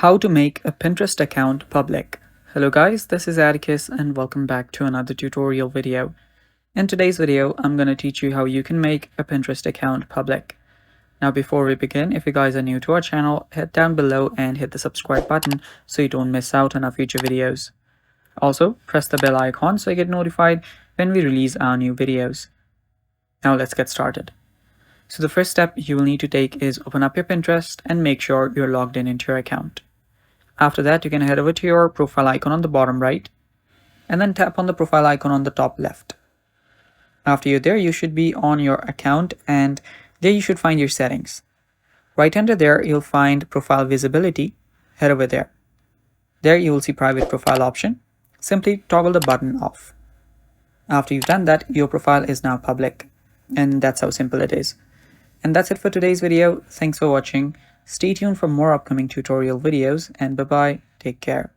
How to make a Pinterest account public. Hello guys, this is Atticus and welcome back to another tutorial video. In today's video, I'm going to teach you how you can make a Pinterest account public. Now before we begin, if you guys are new to our channel, head down below and hit the subscribe button so you don't miss out on our future videos. Also, press the bell icon so you get notified when we release our new videos. Now let's get started. So the first step you will need to take is open up your Pinterest and make sure you're logged in into your account. After that, you can head over to your profile icon on the bottom right and then tap on the profile icon on the top left. After you're there, you should be on your account and there you should find your settings. Right under there, you'll find profile visibility. Head over there. There you will see private profile option. Simply toggle the button off. After you've done that, your profile is now public. And that's how simple it is. And that's it for today's video. Thanks for watching. Stay tuned for more upcoming tutorial videos and bye-bye. Take care.